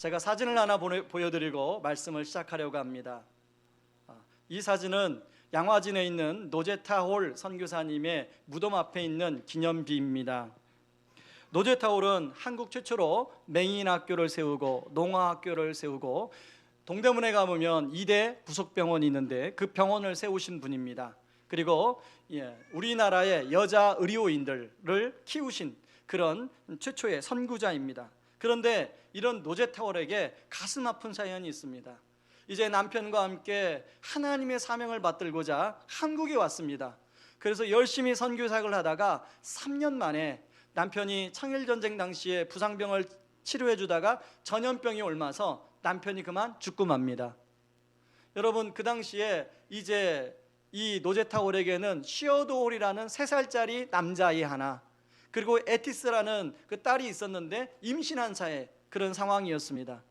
제가 사진을 하나 보여드리고 말씀을 시작하려고 합니다. 이 사진은 양화진에 있는 노제타홀 선교사님의 무덤 앞에 있는 기념비입니다. 노제타홀은 한국 최초로 맹인학교를 세우고 농아학교를 세우고 동대문에 가보면 2대 부속병원이 있는데 그 병원을 세우신 분입니다. 그리고 우리나라의 여자 의료인들을 키우신 그런 최초의 선구자입니다. 그런데 이런 노제타홀에게 가슴 아픈 사연이 있습니다. 이제 남편과 함께 하나님의 사명을 받들고자 한국에 왔습니다. 그래서 열심히 선교 사역을 하다가 3년 만에 남편이 청일전쟁 당시에 부상병을 치료해 주다가 전염병이 옮아서 남편이 그만 죽고 맙니다. 여러분, 그 당시에 이제 이 노제타홀에게는 시어도홀이라는 3살짜리 남자아이 하나, 그리고 에티스라는 그 딸이 있었는데 임신한 사회, 그런 상황이었습니다.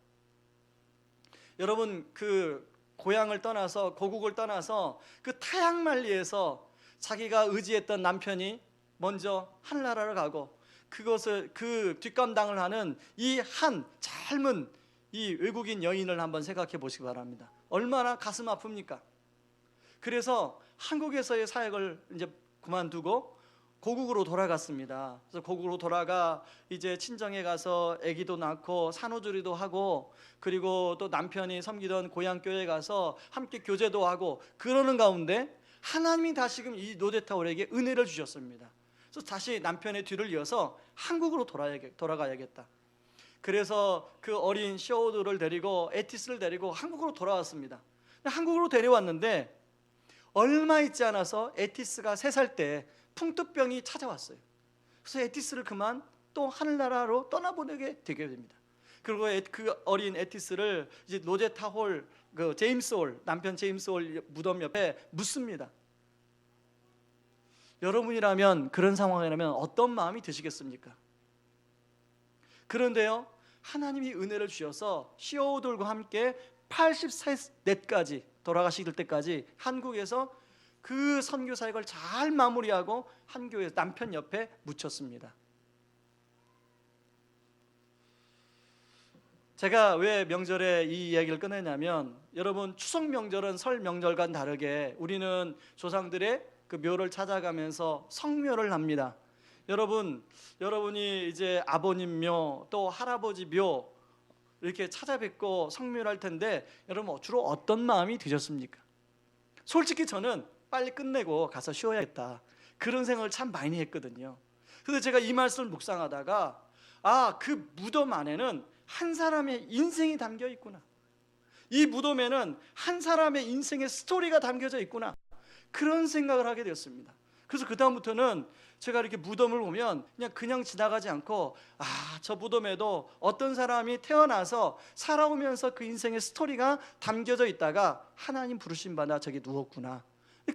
여러분, 그 고향을 떠나서 고국을 떠나서 그 타향만리에서 자기가 의지했던 남편이 먼저 하늘나라를 가고 그것을 그 뒷감당을 하는 이 한 젊은 이 외국인 여인을 한번 생각해 보시기 바랍니다. 얼마나 가슴 아픕니까? 그래서 한국에서의 사역을 이제 그만두고 고국으로 돌아갔습니다. 그래서 고국으로 돌아가 이제 친정에 가서 아기도 낳고 산후조리도 하고, 그리고 또 남편이 섬기던 고향 교회에 가서 함께 교제도 하고 그러는 가운데 하나님이 다시금 이 노제타홀에게 은혜를 주셨습니다. 그래서 다시 남편의 뒤를 이어서 한국으로 돌아가야겠다. 그래서 그 어린 시어우드를 데리고 에티스를 데리고 한국으로 돌아왔습니다. 한국으로 데려왔는데 얼마 있지 않아서 에티스가 3살 때 풍토병이 찾아왔어요. 그래서 에티스를 그만 또 하늘나라로 떠나보내게 되게 됩니다. 그리고 그 어린 에티스를 이제 노제타홀 그 제임스 홀, 남편 제임스 홀 무덤 옆에 묻습니다. 여러분이라면 그런 상황이라면 어떤 마음이 드시겠습니까? 그런데요, 하나님이 은혜를 주셔서 시어우들과 함께 84까지 돌아가실 때까지 한국에서 그 선교 사역을 잘 마무리하고 한 교회 남편 옆에 묻혔습니다. 제가 왜 명절에 이 이야기를 꺼내냐면, 여러분, 추석 명절은 설 명절과는 다르게 우리는 조상들의 그 묘를 찾아가면서 성묘를 합니다. 여러분이 이제 아버님 묘 또 할아버지 묘 이렇게 찾아뵙고 성묘를 할 텐데, 여러분 주로 어떤 마음이 드셨습니까? 솔직히 저는 빨리 끝내고 가서 쉬어야겠다, 그런 생각을 참 많이 했거든요. 그래서 제가 이 말씀을 묵상하다가 그 무덤 안에는 한 사람의 인생이 담겨 있구나, 이 무덤에는 한 사람의 인생의 스토리가 담겨져 있구나, 그런 생각을 하게 되었습니다. 그래서 그 다음부터는 제가 이렇게 무덤을 보면 그냥 지나가지 않고 저 무덤에도 어떤 사람이 태어나서 살아오면서 그 인생의 스토리가 담겨져 있다가 하나님 부르심 받아 저기 누웠구나,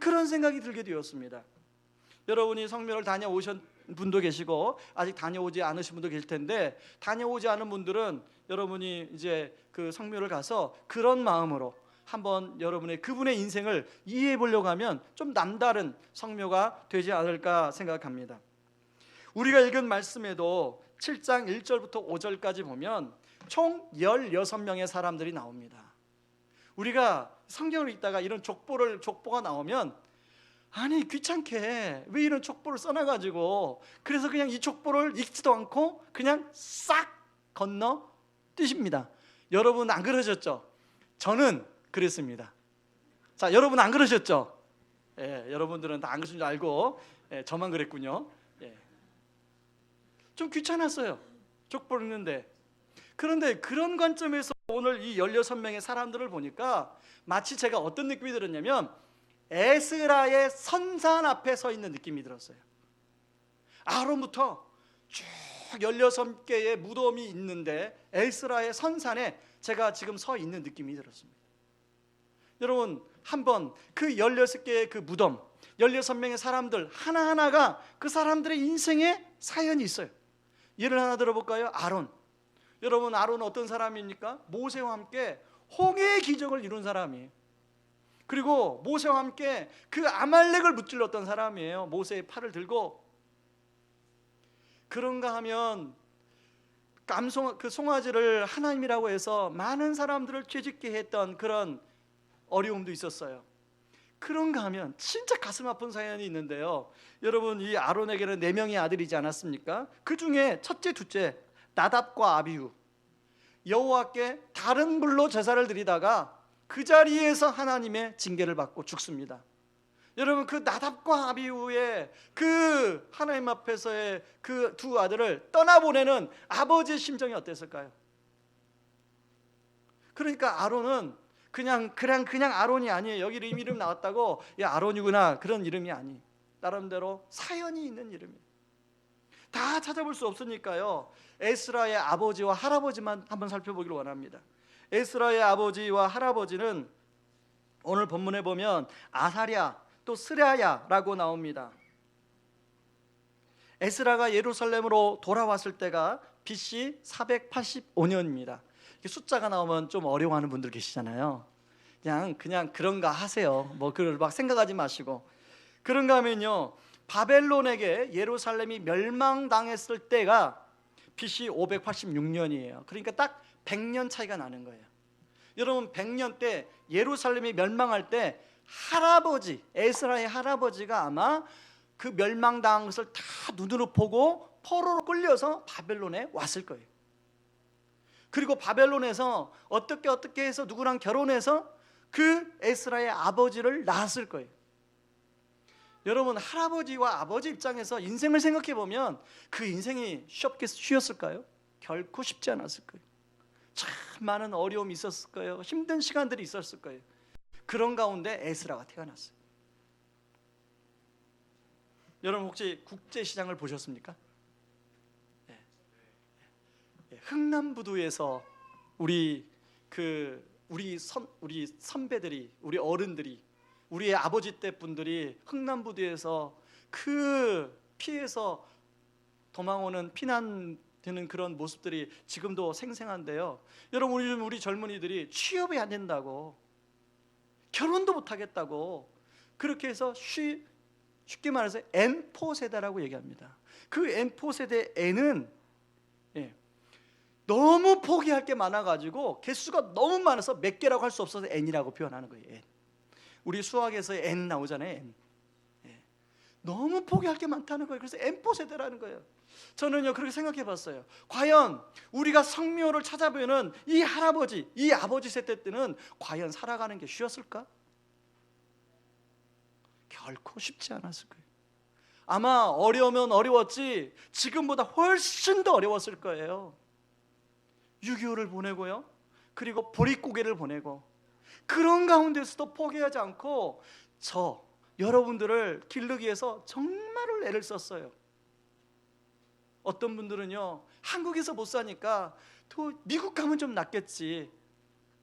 그런 생각이 들게 되었습니다. 여러분이 성묘를 다녀오신 분도 계시고 아직 다녀오지 않으신 분도 계실 텐데, 다녀오지 않은 분들은 여러분이 이제 그 성묘를 가서 그런 마음으로 한번 여러분의 그분의 인생을 이해해 보려고 하면 좀 남다른 성묘가 되지 않을까 생각합니다. 우리가 읽은 말씀에도 7장 1절부터 5절까지 보면 총 16명의 사람들이 나옵니다. 우리가 성경을 읽다가 이런 족보가 나오면 귀찮게 왜 이런 족보를 써놔가지고, 그래서 그냥 이 족보를 읽지도 않고 그냥 싹 건너 뛰십니다. 여러분 안 그러셨죠? 저는 그랬습니다. 자, 여러분 안 그러셨죠? 여러분들은 다 안 그러신 줄 알고 저만 그랬군요. 좀 귀찮았어요, 족보를 읽는데. 그런데 그런 관점에서 오늘 이 16명의 사람들을 보니까 마치 제가 어떤 느낌이 들었냐면 에스라의 선산 앞에 서 있는 느낌이 들었어요. 아론부터 쭉 16개의 무덤이 있는데 에스라의 선산에 제가 지금 서 있는 느낌이 들었습니다. 여러분, 한번 그 16개의 그 무덤, 16명의 사람들 하나하나가 그 사람들의 인생에 사연이 있어요. 예를 하나 들어볼까요? 아론. 여러분, 아론은 어떤 사람입니까? 모세와 함께 홍해의 기적을 이룬 사람이에요. 그리고 모세와 함께 그 아말렉을 무찔렀던 사람이에요. 모세의 팔을 들고. 그런가 하면 그 송아지를 하나님이라고 해서 많은 사람들을 죄짓게 했던 그런 어려움도 있었어요. 그런가 하면 진짜 가슴 아픈 사연이 있는데요. 여러분, 이 아론에게는 4명의 아들이지 않았습니까? 그 중에 첫째, 둘째 나답과 아비후, 여호와께 다른 불로 제사를 드리다가 그 자리에서 하나님의 징계를 받고 죽습니다. 여러분, 그 나답과 아비후의 그 하나님 앞에서의 그 두 아들을 떠나보내는 아버지의 심정이 어땠을까요? 그러니까 아론은 그냥 아론이 아니에요. 여기 이름 나왔다고 야 아론이구나 그런 이름이 아니. 나름대로 사연이 있는 이름이에요. 다 찾아볼 수 없으니까요. 에스라의 아버지와 할아버지만 한번 살펴보기를 원합니다. 에스라의 아버지와 할아버지는 오늘 본문에 보면 아사랴 또 스라야라고 나옵니다. 에스라가 예루살렘으로 돌아왔을 때가 BC 485년입니다. 숫자가 나오면 좀 어려워하는 분들 계시잖아요. 그냥 그런가 하세요. 뭐 그걸 막 생각하지 마시고. 그런가 하면요, 바벨론에게 예루살렘이 멸망당했을 때가 BC 586년이에요. 그러니까 딱 100년 차이가 나는 거예요. 여러분, 100년 때 예루살렘이 멸망할 때 할아버지, 에스라의 할아버지가 아마 그 멸망당한 것을 다 눈으로 보고 포로로 끌려서 바벨론에 왔을 거예요. 그리고 바벨론에서 어떻게 해서 누구랑 결혼해서 그 에스라의 아버지를 낳았을 거예요. 여러분, 할아버지와 아버지 입장에서 인생을 생각해 보면 그 인생이 쉬웠을까요? 결코 쉽지 않았을 거예요. 참 많은 어려움이 있었을 거예요. 힘든 시간들이 있었을 거예요. 그런 가운데 에스라가 태어났어요. 여러분, 혹시 국제시장을 보셨습니까? 흥남부두에서 우리 선배들이, 우리 어른들이, 우리의 아버지 때 분들이 흥남부두에서 그 피해서 도망오는 피난되는 그런 모습들이 지금도 생생한데요. 여러분, 우리 젊은이들이 취업이 안 된다고, 결혼도 못 하겠다고, 그렇게 해서 쉽게 말해서 N4 세대라고 얘기합니다. 그 N4 세대 N은 너무 포기할 게 많아가지고 개수가 너무 많아서 몇 개라고 할 수 없어서 N이라고 표현하는 거예요. N. 우리 수학에서 N 나오잖아요. N. 너무 포기할 게 많다는 거예요. 그래서 N4 세대라는 거예요. 저는요 그렇게 생각해 봤어요. 과연 우리가 성묘를 찾아보는 이 할아버지, 이 아버지 세대 때는 과연 살아가는 게 쉬웠을까? 결코 쉽지 않았을 거예요. 아마 어려우면 어려웠지 지금보다 훨씬 더 어려웠을 거예요. 6.25를 보내고요, 그리고 보릿고개를 보내고, 그런 가운데서도 포기하지 않고 여러분들을 기르기 위해서 정말로 애를 썼어요. 어떤 분들은요, 한국에서 못 사니까 또 미국 가면 좀 낫겠지,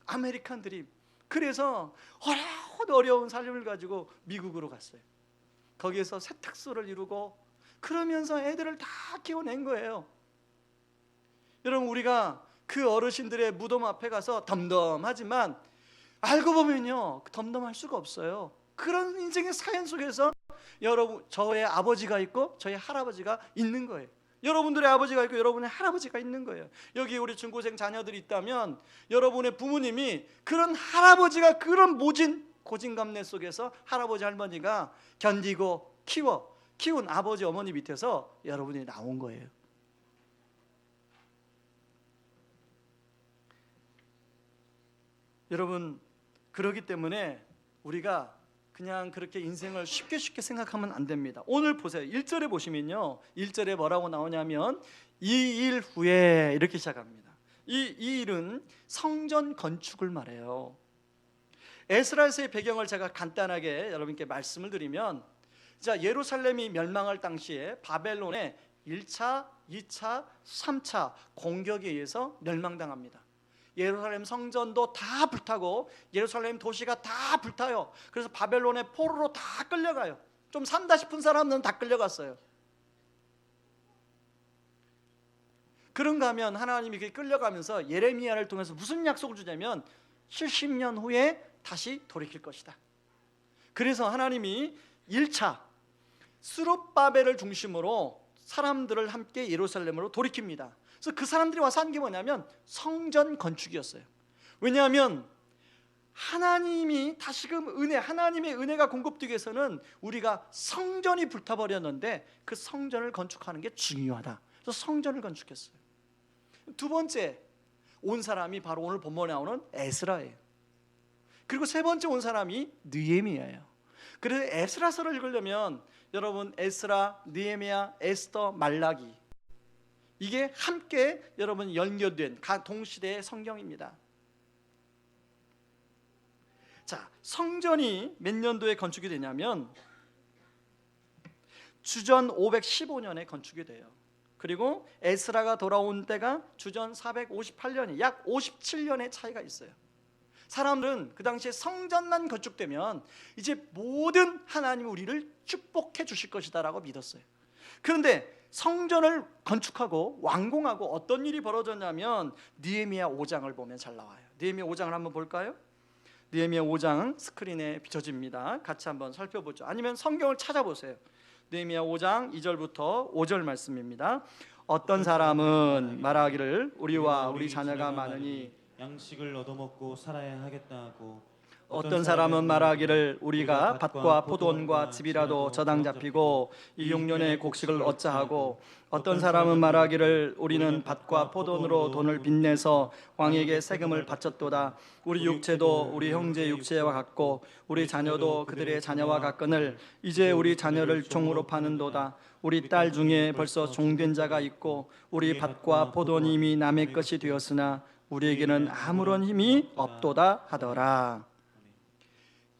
아메리칸 드림. 그래서 어려운 삶을 가지고 미국으로 갔어요. 거기에서 세탁소를 이루고 그러면서 애들을 다 키워낸 거예요. 여러분, 우리가 그 어르신들의 무덤 앞에 가서 덤덤하지만 알고 보면요 덤덤할 수가 없어요. 그런 인생의 사연 속에서 여러분, 저의 아버지가 있고 저의 할아버지가 있는 거예요. 여러분들의 아버지가 있고 여러분의 할아버지가 있는 거예요. 여기 우리 중고생 자녀들이 있다면 여러분의 부모님이 그런 할아버지가 그런 모진 고진감래 속에서 할아버지 할머니가 견디고 키운 아버지 어머니 밑에서 여러분이 나온 거예요. 여러분, 그렇기 때문에 우리가 그냥 그렇게 인생을 쉽게 생각하면 안 됩니다. 오늘 보세요. 1절에 보시면요, 1절에 뭐라고 나오냐면 이 일 후에 이렇게 시작합니다. 이 일은 성전 건축을 말해요. 에스라에서의 배경을 제가 간단하게 여러분께 말씀을 드리면, 자, 예루살렘이 멸망할 당시에 바벨론의 1차, 2차, 3차 공격에 의해서 멸망당합니다. 예루살렘 성전도 다 불타고 예루살렘 도시가 다 불타요. 그래서 바벨론의 포로로 다 끌려가요. 좀 산다 싶은 사람은 다 끌려갔어요. 그런가 하면 하나님이 끌려가면서 예레미야를 통해서 무슨 약속을 주냐면 70년 후에 다시 돌이킬 것이다. 그래서 하나님이 1차 스룹바벨을 중심으로 사람들을 함께 예루살렘으로 돌이킵니다. 그래서 그 사람들이 와서 한 게 뭐냐면 성전 건축이었어요. 왜냐하면 하나님이 다시금 하나님의 은혜가 공급되기 위해서는 우리가 성전이 불타버렸는데 그 성전을 건축하는 게 중요하다. 그래서 성전을 건축했어요. 두 번째 온 사람이 바로 오늘 본문에 나오는 에스라예요. 그리고 세 번째 온 사람이 느헤미야예요. 그래서 에스라서를 읽으려면 여러분 에스라, 느헤미야, 에스더, 말라기 이게 함께 여러분 연결된 동시대의 성경입니다. 자, 성전이 몇 년도에 건축이 되냐면 주전 515년에 건축이 돼요. 그리고 에스라가 돌아온 때가 주전 458년이 약 57년의 차이가 있어요. 사람들은 그 당시에 성전만 건축되면 이제 모든 하나님이 우리를 축복해 주실 것이다라고 믿었어요. 그런데 성전을 건축하고 완공하고 어떤 일이 벌어졌냐면 느헤미야 5장을 보면 잘 나와요. 느헤미야 5장을 한번 볼까요? 느헤미야 5장 스크린에 비춰집니다. 같이 한번 살펴보죠. 아니면 성경을 찾아보세요. 느헤미야 5장 2절부터 5절 말씀입니다. 어떤 사람은 말하기를 우리와 우리 자녀가 많으니 양식을 얻어먹고 살아야 하겠다 하고, 어떤 사람은 말하기를 우리가 밭과 포도원과 집이라도 저당 잡히고 이 6년의 곡식을 얻자 하고, 어떤 사람은 말하기를 우리는 밭과 포도원으로 돈을 빚내서 왕에게 세금을 바쳤도다. 우리 육체도 우리 형제 육체와 같고 우리 자녀도 그들의 자녀와 같거늘 이제 우리 자녀를 종으로 파는도다. 우리 딸 중에 벌써 종된 자가 있고 우리 밭과 포도원이 이미 남의 것이 되었으나 우리에게는 아무런 힘이 없도다 하더라.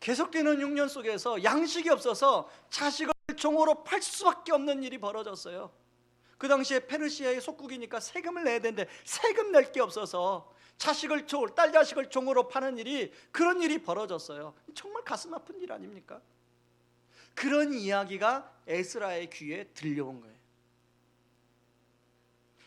계속되는 6년 속에서 양식이 없어서 자식을 종으로 팔 수밖에 없는 일이 벌어졌어요. 그 당시에 페르시아의 속국이니까 세금을 내야 되는데 세금 낼 게 없어서 딸 자식을 종으로 파는 일이, 그런 일이 벌어졌어요. 정말 가슴 아픈 일 아닙니까? 그런 이야기가 에스라의 귀에 들려온 거예요.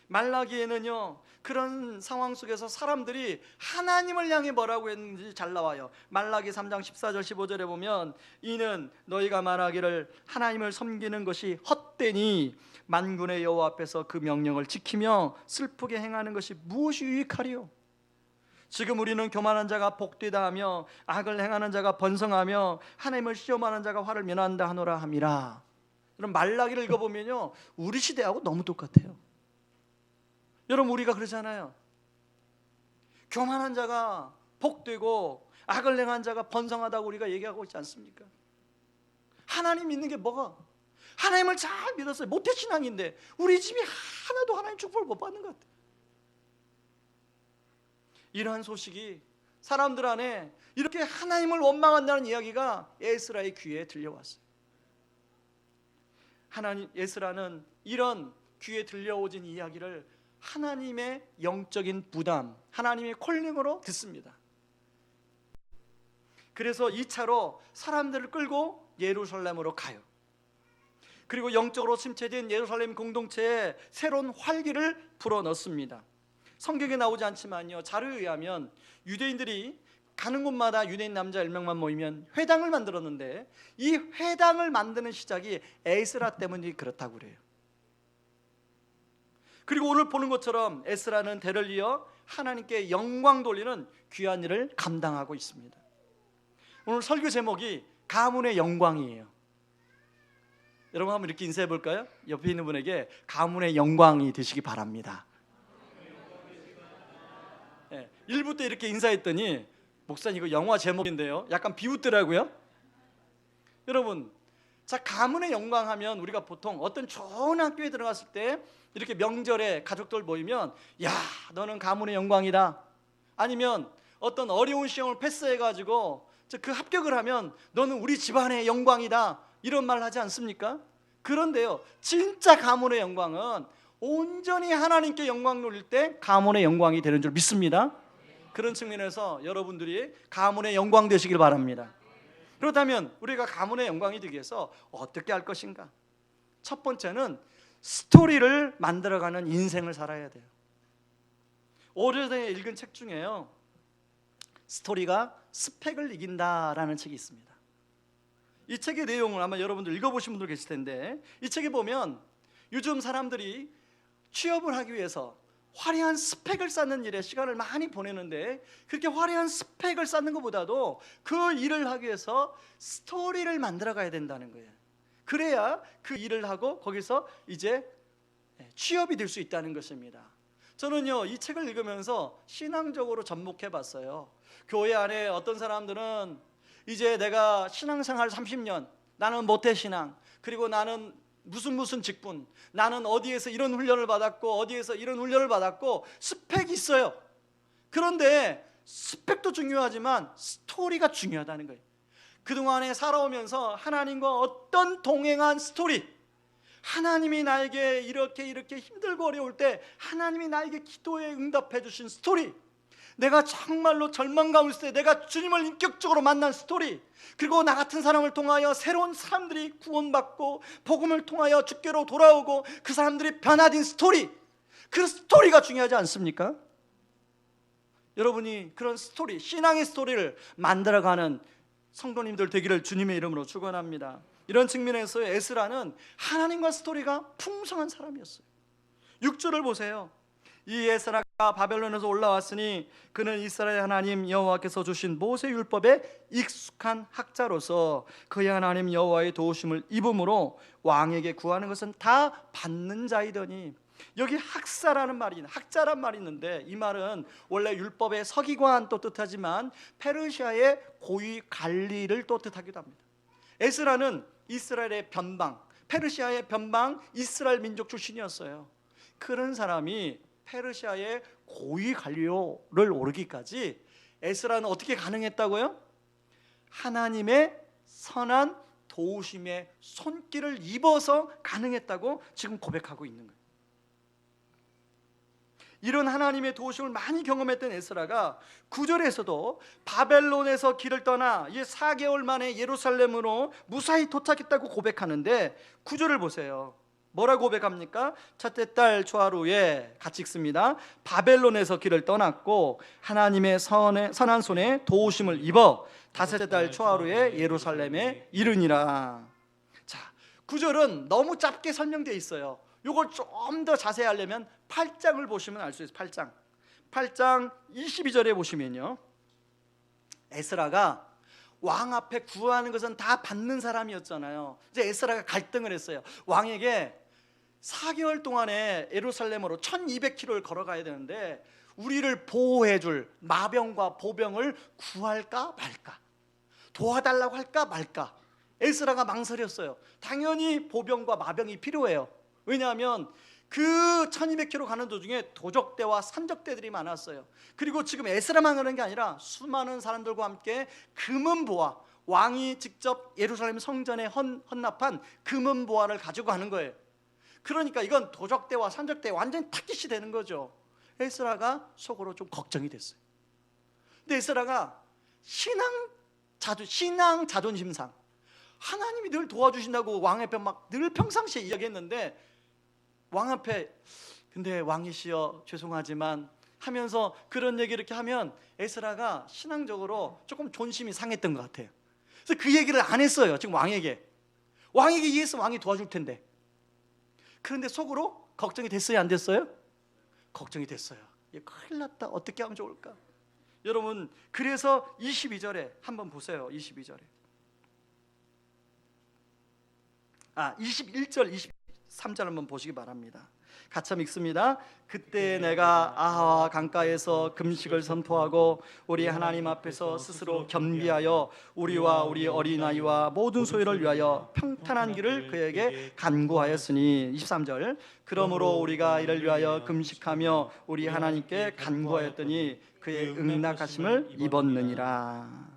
말라기에는요 그런 상황 속에서 사람들이 하나님을 향해 뭐라고 했는지 잘 나와요. 말라기 3장 14절 15절에 보면 이는 너희가 말하기를 하나님을 섬기는 것이 헛되니 만군의 여호와 앞에서 그 명령을 지키며 슬프게 행하는 것이 무엇이 유익하리요? 지금 우리는 교만한 자가 복되다 하며 악을 행하는 자가 번성하며 하나님을 시험하는 자가 화를 면한다 하노라 함이라. 그럼 말라기를 읽어보면요 우리 시대하고 너무 똑같아요. 여러분 우리가 그러잖아요. 교만한 자가 복되고 악을 행한 자가 번성하다고 우리가 얘기하고 있지 않습니까? 하나님 믿는 게 뭐가? 하나님을 잘 믿었어요. 모태신앙인데 우리 집이 하나도 하나님 축복을 못 받는 것 같아요. 이러한 소식이 사람들 안에 이렇게 하나님을 원망한다는 이야기가 에스라의 귀에 들려왔어요. 에스라는 이런 귀에 들려오진 이야기를 하나님의 영적인 부담, 하나님의 콜링으로 듣습니다. 그래서 2차로 사람들을 끌고 예루살렘으로 가요. 그리고 영적으로 침체된 예루살렘 공동체에 새로운 활기를 불어넣습니다. 성경에 나오지 않지만요 자료에 의하면 유대인들이 가는 곳마다 유대인 남자 10명만 모이면 회당을 만들었는데 이 회당을 만드는 시작이 에스라 때문이 그렇다고 그래요. 그리고 오늘 보는 것처럼 에스라는 대를 이어 하나님께 영광 돌리는 귀한 일을 감당하고 있습니다. 오늘 설교 제목이 가문의 영광이에요. 여러분 한번 이렇게 인사해 볼까요? 옆에 있는 분에게 가문의 영광이 되시기 바랍니다. 1부 때 이렇게 인사했더니 목사님 이거 영화 제목인데요 약간 비웃더라고요. 여러분 자 가문의 영광 하면 우리가 보통 어떤 좋은 학교에 들어갔을 때 이렇게 명절에 가족들 모이면 야 너는 가문의 영광이다, 아니면 어떤 어려운 시험을 패스해가지고 그 합격을 하면 너는 우리 집안의 영광이다, 이런 말 하지 않습니까? 그런데요 진짜 가문의 영광은 온전히 하나님께 영광 돌릴 때 가문의 영광이 되는 줄 믿습니다. 그런 측면에서 여러분들이 가문의 영광 되시길 바랍니다. 그렇다면 우리가 가문의 영광이 되기 위해서 어떻게 할 것인가? 첫 번째는 스토리를 만들어가는 인생을 살아야 돼요. 오래전에 읽은 책 중에요 스토리가 스펙을 이긴다라는 책이 있습니다. 이 책의 내용을 아마 여러분들 읽어보신 분들 계실 텐데 이 책에 보면 요즘 사람들이 취업을 하기 위해서 화려한 스펙을 쌓는 일에 시간을 많이 보내는데, 그렇게 화려한 스펙을 쌓는 것보다도 그 일을 하기 위해서 스토리를 만들어 가야 된다는 거예요. 그래야 그 일을 하고 거기서 이제 취업이 될 수 있다는 것입니다. 저는요, 이 책을 읽으면서 신앙적으로 접목해 봤어요. 교회 안에 어떤 사람들은 이제 내가 신앙생활 30년, 나는 모태신앙, 그리고 나는 무슨 직분, 나는 어디에서 이런 훈련을 받았고 어디에서 이런 훈련을 받았고 스펙이 있어요. 그런데 스펙도 중요하지만 스토리가 중요하다는 거예요. 그동안에 살아오면서 하나님과 어떤 동행한 스토리, 하나님이 나에게 이렇게 힘들고 어려울 때 하나님이 나에게 기도에 응답해 주신 스토리, 내가 정말로 절망 가운데 있을 때 내가 주님을 인격적으로 만난 스토리, 그리고 나 같은 사람을 통하여 새로운 사람들이 구원받고 복음을 통하여 주께로 돌아오고 그 사람들이 변화된 스토리, 그 스토리가 중요하지 않습니까? 여러분이 그런 스토리, 신앙의 스토리를 만들어가는 성도님들 되기를 주님의 이름으로 축원합니다. 이런 측면에서 에스라는 하나님과 스토리가 풍성한 사람이었어요. 6절을 보세요. 이 에스라가 바벨론에서 올라왔으니 그는 이스라엘 하나님 여호와께서 주신 모세 율법에 익숙한 학자로서 그의 하나님 여호와의 도우심을 입음으로 왕에게 구하는 것은 다 받는 자이더니, 여기 학사라는 말이, 학자란 말이 있는데 이 말은 원래 율법의 서기관도 뜻하지만 페르시아의 고위 관리를 또 뜻하기도 합니다. 에스라는 이스라엘의 변방, 페르시아의 변방 이스라엘 민족 출신이었어요. 그런 사람이 페르시아의 고위 관료를 오르기까지 에스라는 어떻게 가능했다고요? 하나님의 선한 도우심의 손길을 입어서 가능했다고 지금 고백하고 있는 거예요. 이런 하나님의 도우심을 많이 경험했던 에스라가 9절에서도 바벨론에서 길을 떠나 이제 4개월 만에 예루살렘으로 무사히 도착했다고 고백하는데 9절을 보세요. 뭐라고 고백합니까? 첫째 달 초하루에, 같이 읽습니다. 바벨론에서 길을 떠났고 하나님의 선한 손에 도우심을 입어 다섯째 달 초하루에 예루살렘에 이르니라. 자, 9절은 너무 짧게 설명되어 있어요. 이걸 좀 더 자세히 하려면 8장을 보시면 알 수 있어요. 8장 22절에 보시면요, 에스라가 왕 앞에 구하는 것은 다 받는 사람이었잖아요. 이제 에스라가 갈등을 했어요. 왕에게 4개월 동안에 예루살렘으로 1200km를 걸어가야 되는데 우리를 보호해줄 마병과 보병을 구할까 말까, 도와달라고 할까 말까. 에스라가 망설였어요. 당연히 보병과 마병이 필요해요. 왜냐하면 그 1200km 가는 도중에 도적대와 산적대들이 많았어요. 그리고 지금 에스라만 그런 게 아니라 수많은 사람들과 함께 금은보화, 왕이 직접 예루살렘 성전에 헌납한 금은보화를 가지고 가는 거예요. 그러니까 이건 도적대와 산적대 완전히 타깃이 되는 거죠. 에스라가 속으로 좀 걱정이 됐어요. 근데 에스라가 신앙 자존심상 하나님이 늘 도와주신다고 왕 앞에 막 늘 평상시에 이야기했는데, 왕 앞에 근데 왕이시여 죄송하지만 하면서 그런 얘기 이렇게 하면 에스라가 신앙적으로 조금 존심이 상했던 것 같아요. 그래서 그 얘기를 안 했어요. 지금 왕에게 이해했으면 왕이 도와줄 텐데. 그런데 속으로 걱정이 됐어요, 안 됐어요? 걱정이 됐어요. 이거 큰일 났다, 어떻게 하면 좋을까? 여러분, 그래서 22절에 한번 보세요. 22절에 21절 23절 한번 보시기 바랍니다. 같이 읽습니다. 그때 내가 아하와 강가에서 금식을 선포하고 우리 하나님 앞에서 스스로 겸비하여 우리와 우리 어린아이와 모든 소유를 위하여 평탄한 길을 그에게 간구하였으니, 23절 그러므로 우리가 이를 위하여 금식하며 우리 하나님께 간구하였더니 그의 응낙하심을 입었느니라.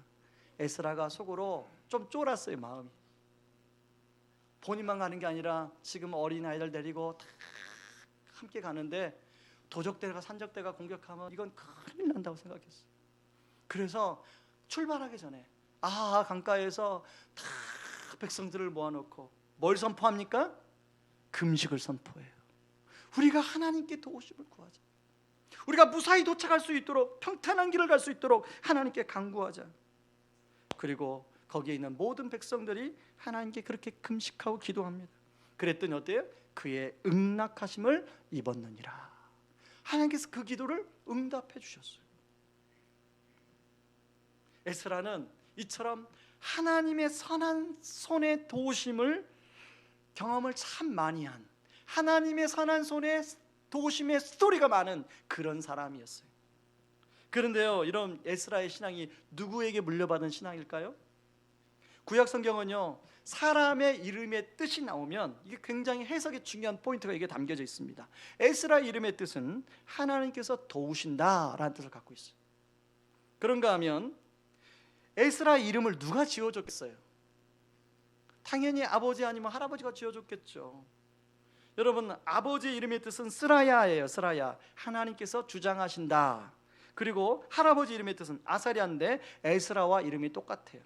에스라가 속으로 좀 쫄았어요. 마음이 본인만 가는 게 아니라 지금 어린아이들 데리고 다 함께 가는데 도적대가 산적대가 공격하면 이건 큰일 난다고 생각했어요. 그래서 출발하기 전에 아하 강가에서 다 백성들을 모아놓고 뭘 선포합니까? 금식을 선포해요. 우리가 하나님께 도우심을 구하자. 우리가 무사히 도착할 수 있도록, 평탄한 길을 갈 수 있도록 하나님께 간구하자. 그리고 거기에 있는 모든 백성들이 하나님께 그렇게 금식하고 기도합니다. 그랬더니 어때요? 그의 응낙하심을 입었느니라. 하나님께서 그 기도를 응답해 주셨어요. 에스라는 이처럼 하나님의 선한 손의 도우심을 경험을 참 많이 한, 하나님의 선한 손의 도우심의 스토리가 많은 그런 사람이었어요. 그런데요, 이런 에스라의 신앙이 누구에게 물려받은 신앙일까요? 구약 성경은요, 사람의 이름의 뜻이 나오면 이게 굉장히 해석이 중요한 포인트가 이게 담겨져 있습니다. 에스라 이름의 뜻은 하나님께서 도우신다라는 뜻을 갖고 있어요. 그런가 하면 에스라 이름을 누가 지어줬겠어요? 당연히 아버지 아니면 할아버지가 지어줬겠죠. 여러분, 아버지 이름의 뜻은 스라야예요. 스라야, 하나님께서 주장하신다. 그리고 할아버지 이름의 뜻은 아사랴인데 에스라와 이름이 똑같아요.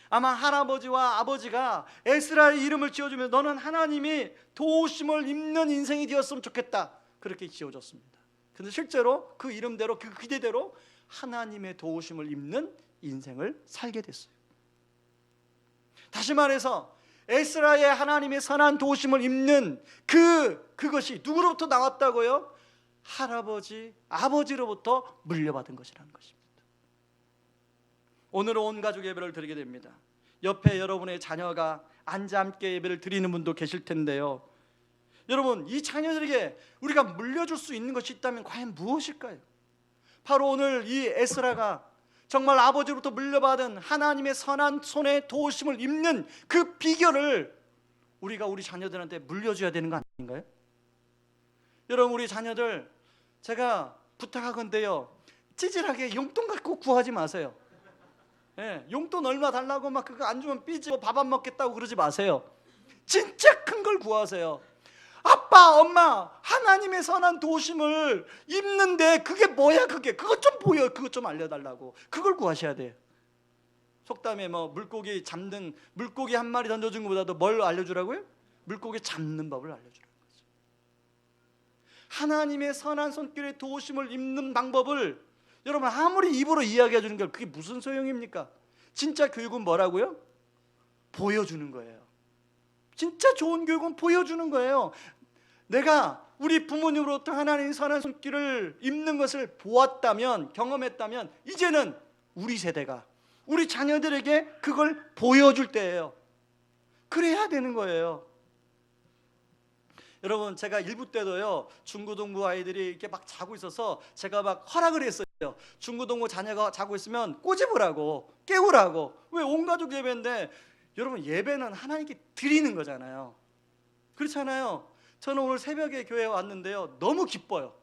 아마 할아버지와 아버지가 에스라의 이름을 지어주면 너는 하나님이 도우심을 입는 인생이 되었으면 좋겠다, 그렇게 지어줬습니다. 근데 실제로 그 이름대로, 그 기대대로 하나님의 도우심을 입는 인생을 살게 됐어요. 다시 말해서 에스라의 하나님의 선한 도우심을 입는 그것이 누구로부터 나왔다고요? 할아버지, 아버지로부터 물려받은 것이라는 것입니다. 오늘은 온 가족 예배를 드리게 됩니다. 옆에 여러분의 자녀가 앉아 함께 예배를 드리는 분도 계실 텐데요, 여러분, 이 자녀들에게 우리가 물려줄 수 있는 것이 있다면 과연 무엇일까요? 바로 오늘 이 에스라가 정말 아버지로부터 물려받은 하나님의 선한 손의 도우심을 입는 그 비결을 우리가 우리 자녀들한테 물려줘야 되는 거 아닌가요? 여러분, 우리 자녀들 제가 부탁하건대요, 찌질하게 용돈 갖고 구하지 마세요. 용돈 얼마 달라고 막 그거 안 주면 삐지고 밥 안 먹겠다고 그러지 마세요. 진짜 큰 걸 구하세요. 아빠, 엄마, 하나님의 선한 도우심을 입는데 그게 뭐야? 그것 좀 보여, 그것 좀 알려달라고, 그걸 구하셔야 돼요. 속담에 뭐 물고기 잡는, 물고기 한 마리 던져준 것보다도 뭘 알려주라고요? 물고기 잡는 법을 알려주라는 거죠. 하나님의 선한 손길의 도우심을 입는 방법을 여러분 아무리 입으로 이야기해 주는 게 그게 무슨 소용입니까? 진짜 교육은 뭐라고요? 보여주는 거예요. 진짜 좋은 교육은 보여주는 거예요. 내가 우리 부모님으로부터 하나님의 선한 손길을 입는 것을 보았다면, 경험했다면, 이제는 우리 세대가 우리 자녀들에게 그걸 보여줄 때예요. 그래야 되는 거예요. 여러분, 제가 일부 때도요, 중고등부 아이들이 이렇게 막 자고 있어서 제가 막 허락을 했어요. 중고등부 자녀가 자고 있으면 꼬집으라고, 깨우라고. 왜? 온 가족 예배인데, 여러분, 예배는 하나님께 드리는 거잖아요. 그렇잖아요. 저는 오늘 새벽에 교회에 왔는데요, 너무 기뻐요.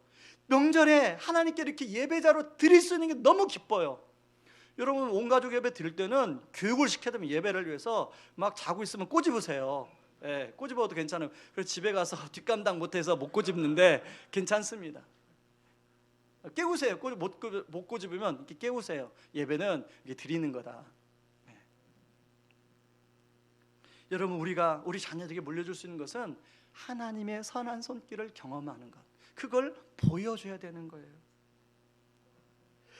명절에 하나님께 이렇게 예배자로 드릴 수 있는 게 너무 기뻐요. 여러분, 온 가족 예배 드릴 때는 교육을 시켜야 되면 예배를 위해서 막 자고 있으면 꼬집으세요. 꼬집어도 괜찮아요. 그래서 집에 가서 뒷감당 못해서 못 꼬집는데 괜찮습니다. 깨우세요. 못 꼬집으면 이렇게 깨우세요. 예배는 이게 드리는 거다. 여러분, 우리가 우리 자녀들에게 물려줄 수 있는 것은 하나님의 선한 손길을 경험하는 것, 그걸 보여줘야 되는 거예요.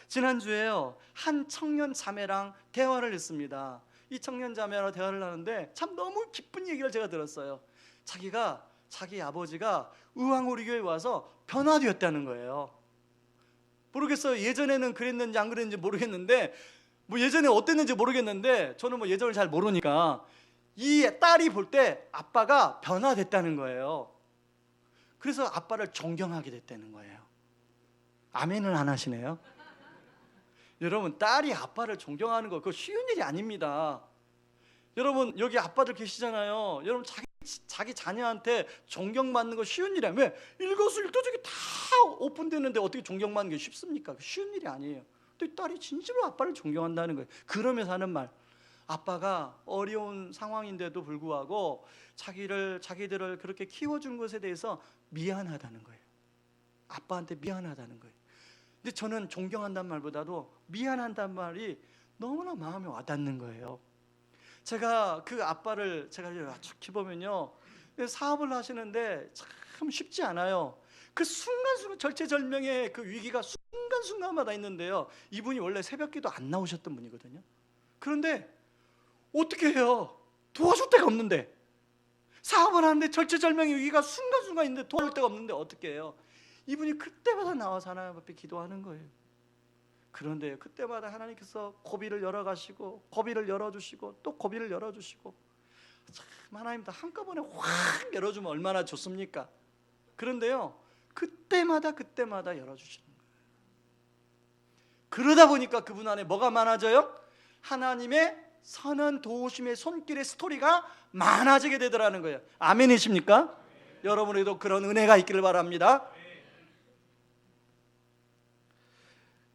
지난주에요, 한 청년 자매랑 대화를 했습니다. 이 청년 자매랑 대화를 하는데 참 너무 기쁜 얘기를 제가 들었어요. 자기 아버지가 의왕우리교회에 와서 변화되었다는 거예요. 모르겠어요. 예전에는 그랬는지 안 그랬는지 모르겠는데, 뭐 예전에 어땠는지 모르겠는데, 저는 뭐 예전을 잘 모르니까 이 딸이 볼 때 아빠가 변화됐다는 거예요. 그래서 아빠를 존경하게 됐다는 거예요. 아멘을 안 하시네요. 여러분, 딸이 아빠를 존경하는 거 그거 쉬운 일이 아닙니다. 여러분, 여기 아빠들 계시잖아요. 여러분, 자기 자녀한테 존경받는 거 쉬운 일이 아니에요. 왜? 일거수일투족이 다 오픈되는데 어떻게 존경받는 게 쉽습니까? 쉬운 일이 아니에요. 근데 딸이 진짜로 아빠를 존경한다는 거예요. 그러면서 하는 말, 아빠가 어려운 상황인데도 불구하고 자기들을 그렇게 키워준 것에 대해서 미안하다는 거예요. 아빠한테 미안하다는 거예요. 근데 저는 존경한다는 말보다도 미안한다는 말이 너무나 마음에 와닿는 거예요. 제가 그 아빠를 제가 축히 보면요, 사업을 하시는데 참 쉽지 않아요. 그 순간순간 절체절명의 그 위기가 순간순간마다 있는데요, 이분이 원래 새벽기도 안 나오셨던 분이거든요. 그런데 어떻게 해요? 도와줄 데가 없는데, 사업을 하는데 절체절명의 위기가 순간순간 있는데 도와줄 데가 없는데 어떻게 해요? 이분이 그때마다 나와서 하나님 앞에 기도하는 거예요. 그런데 그때마다 하나님께서 고비를 열어가시고 고비를 열어주시고 또 고비를 열어주시고, 참 하나님 다 한꺼번에 확 열어주면 얼마나 좋습니까? 그런데요, 그때마다 열어주시는 거예요. 그러다 보니까 그분 안에 뭐가 많아져요? 하나님의 선한 도우심의 손길의 스토리가 많아지게 되더라는 거예요. 아멘이십니까? 여러분에도 그런 은혜가 있기를 바랍니다.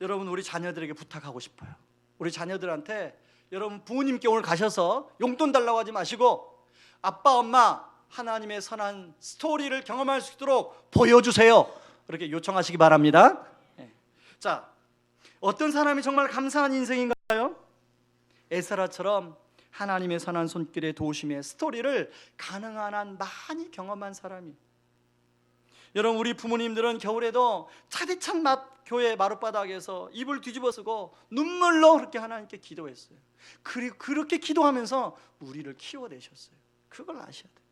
여러분, 우리 자녀들에게 부탁하고 싶어요. 우리 자녀들한테, 여러분 부모님께 오늘 가셔서 용돈 달라고 하지 마시고 아빠 엄마 하나님의 선한 스토리를 경험할 수 있도록 보여주세요, 그렇게 요청하시기 바랍니다. 자, 어떤 사람이 정말 감사한 인생인가요? 에스라처럼 하나님의 선한 손길의 도우심의 스토리를 가능한 한 많이 경험한 사람이. 여러분, 우리 부모님들은 겨울에도 차디찬 교회 마룻바닥에서 이불 뒤집어 쓰고 눈물로 그렇게 하나님께 기도했어요. 그리고 그렇게 기도하면서 우리를 키워내셨어요. 그걸 아셔야 돼요.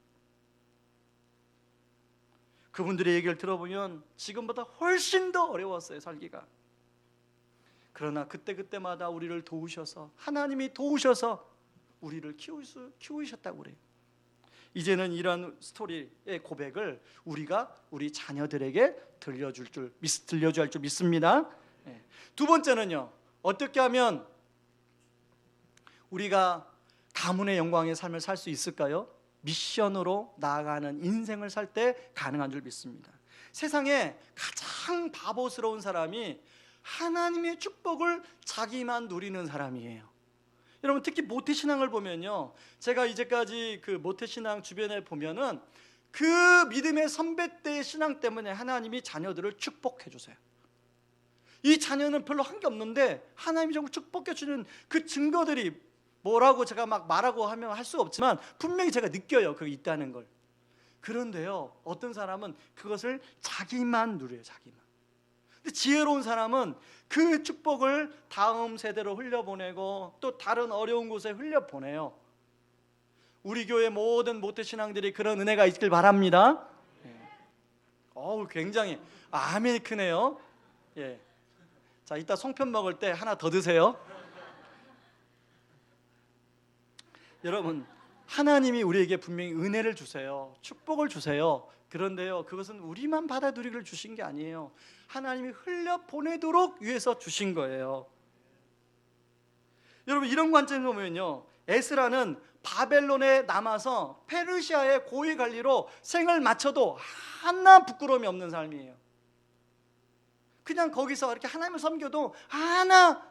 그분들의 얘기를 들어보면 지금보다 훨씬 더 어려웠어요, 살기가. 그러나 그때마다 우리를 도우셔서, 하나님이 도우셔서 우리를 키우셨다고 그래요. 이제는 이런 스토리의 고백을 우리가 우리 자녀들에게 들려줘야 할 줄 믿습니다. 두 번째는요, 어떻게 하면 우리가 가문의 영광의 삶을 살 수 있을까요? 미션으로 나아가는 인생을 살 때 가능한 줄 믿습니다. 세상에 가장 바보스러운 사람이 하나님의 축복을 자기만 누리는 사람이에요. 여러분, 특히 모태신앙을 보면요, 제가 이제까지 그 모태신앙 주변에 보면은 그 믿음의 선배 때의 신앙 때문에 하나님이 자녀들을 축복해 주세요. 이 자녀는 별로 한 게 없는데 하나님이 정말 축복해 주는 그 증거들이 뭐라고 제가 막 말하고 하면 할 수가 없지만 분명히 제가 느껴요, 그게 있다는 걸. 그런데요, 어떤 사람은 그것을 자기만 누려요, 자기만. 근데 지혜로운 사람은 그 축복을 다음 세대로 흘려보내고 또 다른 어려운 곳에 흘려보내요. 우리 교회 모든 모태신앙들이 그런 은혜가 있길 바랍니다. 굉장히 아멘이 크네요. 자, 이따 송편 먹을 때 하나 더 드세요. 여러분, 하나님이 우리에게 분명히 은혜를 주세요, 축복을 주세요. 그런데요, 그것은 우리만 받아 누리기를 주신 게 아니에요. 하나님이 흘려보내도록 위해서 주신 거예요. 여러분, 이런 관점에서 보면요, 에스라는 바벨론에 남아서 페르시아의 고위 관리로 생을 마쳐도 하나 부끄러움이 없는 삶이에요. 그냥 거기서 이렇게 하나님을 섬겨도 하나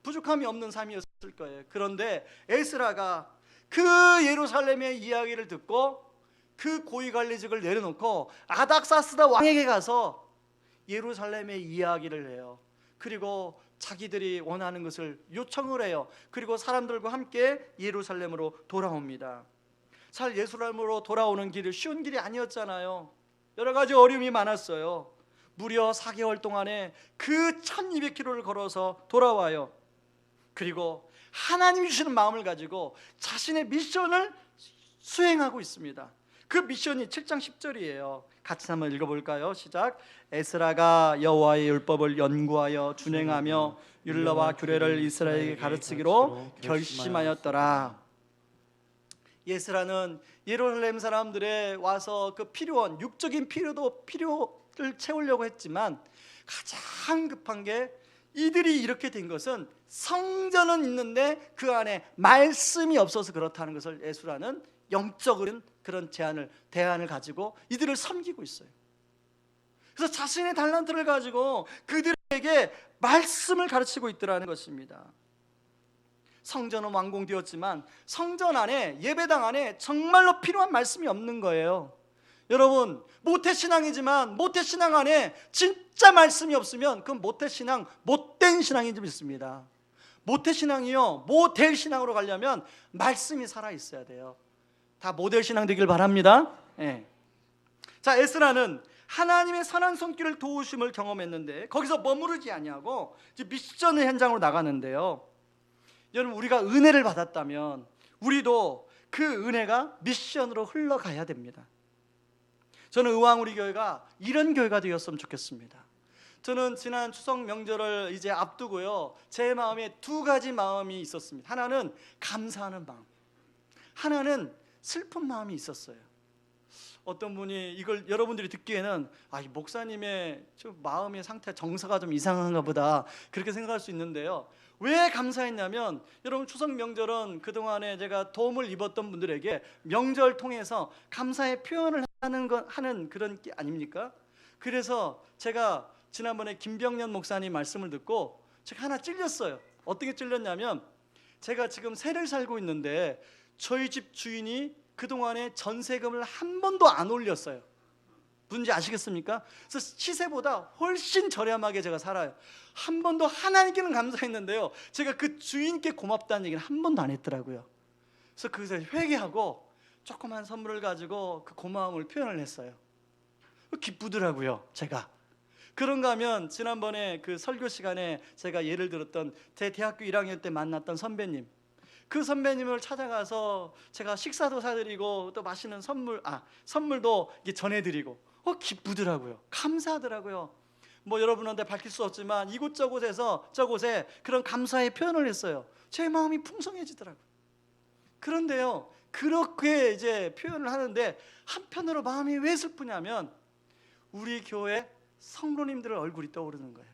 부족함이 없는 삶이었을 거예요. 그런데 에스라가 그 예루살렘의 이야기를 듣고 그 고위관리직을 내려놓고 아닥사스다 왕에게 가서 예루살렘의 이야기를 해요. 그리고 자기들이 원하는 것을 요청을 해요. 그리고 사람들과 함께 예루살렘으로 돌아옵니다. 잘 예루살렘으로 돌아오는 길이 쉬운 길이 아니었잖아요. 여러 가지 어려움이 많았어요. 무려 4개월 동안에 그 1200km를 걸어서 돌아와요. 그리고 하나님이 주시는 마음을 가지고 자신의 미션을 수행하고 있습니다. 그 미션이 7장 10절이에요. 같이 한번 읽어볼까요? 시작. 에스라가 여호와의 율법을 연구하여 준행하며 율례와 규례를 이스라엘에게 가르치기로 결심하였더라. 에스라는 예루살렘 사람들의 와서 그 필요한 육적인 필요를 채우려고 했지만 가장 급한 게, 이들이 이렇게 된 것은 성전은 있는데 그 안에 말씀이 없어서 그렇다는 것을 에스라는 영적인 그런 대안을 가지고 이들을 섬기고 있어요. 그래서 자신의 달란트를 가지고 그들에게 말씀을 가르치고 있더라는 것입니다. 성전은 완공되었지만 성전 안에, 예배당 안에 정말로 필요한 말씀이 없는 거예요. 여러분, 모태신앙이지만 모태신앙 안에 진짜 말씀이 없으면 그건 모태신앙, 못된 신앙인 줄 믿습니다. 모태신앙이요, 모델 신앙으로 가려면 말씀이 살아있어야 돼요. 다 모델 신앙 되길 바랍니다. 자, 에스라는 하나님의 선한 손길을 도우심을 경험했는데 거기서 머무르지 아니하고 이제 미션의 현장으로 나가는데요. 여러분, 우리가 은혜를 받았다면 우리도 그 은혜가 미션으로 흘러가야 됩니다. 저는 의왕 우리 교회가 이런 교회가 되었으면 좋겠습니다. 저는 지난 추석 명절을 이제 앞두고요, 제 마음에 두 가지 마음이 있었습니다. 하나는 감사하는 마음, 하나는 슬픈 마음이 있었어요. 어떤 분이 이걸 여러분들이 듣기에는 이 목사님의 좀 마음의 상태 정서가 좀 이상한가 보다 그렇게 생각할 수 있는데요. 왜 감사했냐면, 여러분 추석 명절은 그동안에 제가 도움을 입었던 분들에게 명절 통해서 감사의 표현을 하는 그런 게 아닙니까? 그래서 제가 지난번에 김병년 목사님 말씀을 듣고 제가 하나 찔렸어요. 어떻게 찔렸냐면, 제가 지금 세를 살고 있는데 저희 집 주인이 그동안에 전세금을 한 번도 안 올렸어요. 뭔지 아시겠습니까? 그래서 시세보다 훨씬 저렴하게 제가 살아요. 한 번도, 하나님께는 감사했는데요, 제가 그 주인께 고맙다는 얘기는 한 번도 안 했더라고요. 그래서 그것에 회개하고 조그만 선물을 가지고 그 고마움을 표현을 했어요. 기쁘더라고요, 제가. 그런가 하면 지난번에 그 설교 시간에 제가 예를 들었던 제 대학교 1학년 때 만났던 선배님, 그 선배님을 찾아가서 제가 식사도 사드리고 또 맛있는 선물도 전해드리고 기쁘더라고요. 감사하더라고요. 뭐 여러분한테 밝힐 수 없지만 저곳에 그런 감사의 표현을 했어요. 제 마음이 풍성해지더라고요. 그런데요, 그렇게 이제 표현을 하는데 한편으로 마음이 왜 슬프냐면, 우리 교회 성도님들의 얼굴이 떠오르는 거예요.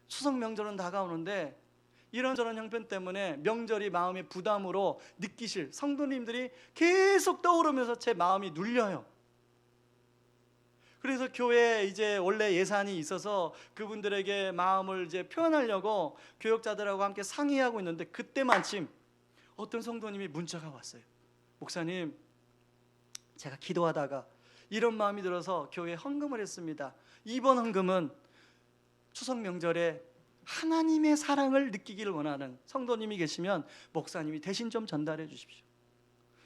추석 명절은 다가오는데 이런저런 형편 때문에 명절이 마음의 부담으로 느끼실 성도님들이 계속 떠오르면서 제 마음이 눌려요. 그래서 교회에 이제 원래 예산이 있어서 그분들에게 마음을 이제 표현하려고 교역자들하고 함께 상의하고 있는데, 그때 마침 어떤 성도님이 문자가 왔어요. 목사님, 제가 기도하다가 이런 마음이 들어서 교회에 헌금을 했습니다. 이번 헌금은 추석 명절에 하나님의 사랑을 느끼기를 원하는 성도님이 계시면 목사님이 대신 좀 전달해 주십시오.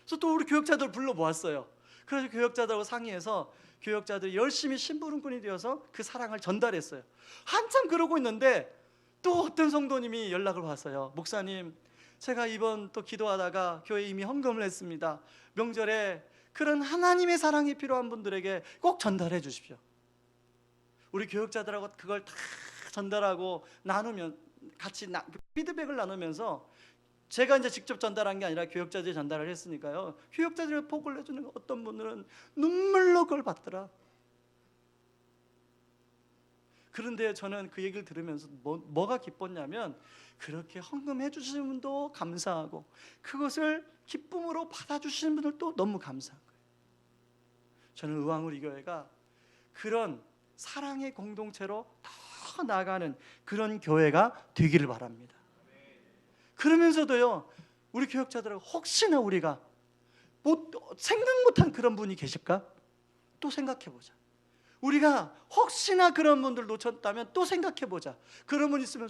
그래서 또 우리 교역자들 불러 모았어요. 그래서 교역자들하고 상의해서 교역자들이 열심히 심부름꾼이 되어서 그 사랑을 전달했어요. 한참 그러고 있는데 또 어떤 성도님이 연락을 왔어요. 목사님, 제가 이번 또 기도하다가 교회에 이미 헌금을 했습니다. 명절에 그런 하나님의 사랑이 필요한 분들에게 꼭 전달해 주십시오. 우리 교역자들하고 그걸 다 전달하고 나누면 같이 피드백을 나누면서, 제가 이제 직접 전달한 게 아니라 교역자들이 전달을 했으니까요, 교역자들이 복을 내주는 거, 어떤 분들은 눈물로 그걸 받더라. 그런데 저는 그 얘기를 들으면서 뭐가 기뻤냐면, 그렇게 헌금해 주시는 분도 감사하고 그것을 기쁨으로 받아주시는 분들도 너무 감사한 거예요. 저는 의왕 우리 교회가 그런 사랑의 공동체로 더 나아가는 그런 교회가 되기를 바랍니다. 그러면서도요, 우리 교역자들하고 혹시나 우리가 생각 못한 그런 분이 계실까? 또 생각해보자. 우리가 혹시나 그런 분들 놓쳤다면 또 생각해보자. 그런 분 있으면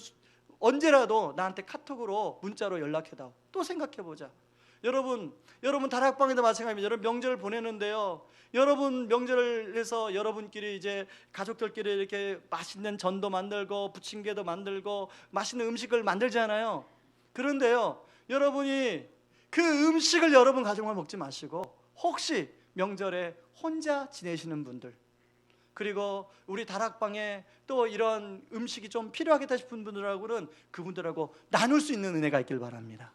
언제라도 나한테 카톡으로 문자로 연락해다오. 또 생각해보자. 여러분 다락방에도 마찬가지입니다. 여러분 명절을 보내는데요, 여러분 명절을 해서 여러분끼리 이제 가족들끼리 이렇게 맛있는 전도 만들고 부침개도 만들고 맛있는 음식을 만들잖아요. 그런데요, 여러분이 그 음식을 여러분 가족만 먹지 마시고 혹시 명절에 혼자 지내시는 분들, 그리고 우리 다락방에 또 이런 음식이 좀 필요하겠다 싶은 분들하고는 그분들하고 나눌 수 있는 은혜가 있길 바랍니다.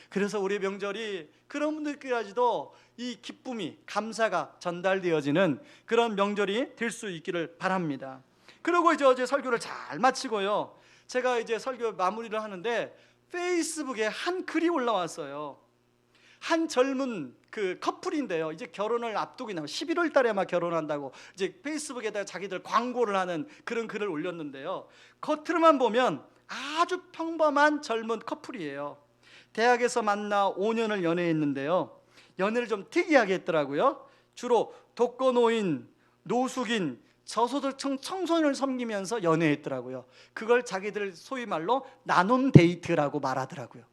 그래서 우리 명절이 그런 분들까지도 이 기쁨이, 감사가 전달되어지는 그런 명절이 될 수 있기를 바랍니다. 그리고 이제 어제 설교를 잘 마치고요, 제가 이제 설교 마무리를 하는데 페이스북에 한 글이 올라왔어요. 한 젊은 그 커플인데요, 이제 결혼을 앞두고 있는 11월 달에 아마 결혼한다고 이제 페이스북에다 자기들 광고를 하는 그런 글을 올렸는데요, 겉으로만 보면 아주 평범한 젊은 커플이에요. 대학에서 만나 5년을 연애했는데요, 연애를 좀 특이하게 했더라고요. 주로 독거노인, 노숙인, 저소득층 청소년을 섬기면서 연애했더라고요. 그걸 자기들 소위 말로 나눔 데이트라고 말하더라고요.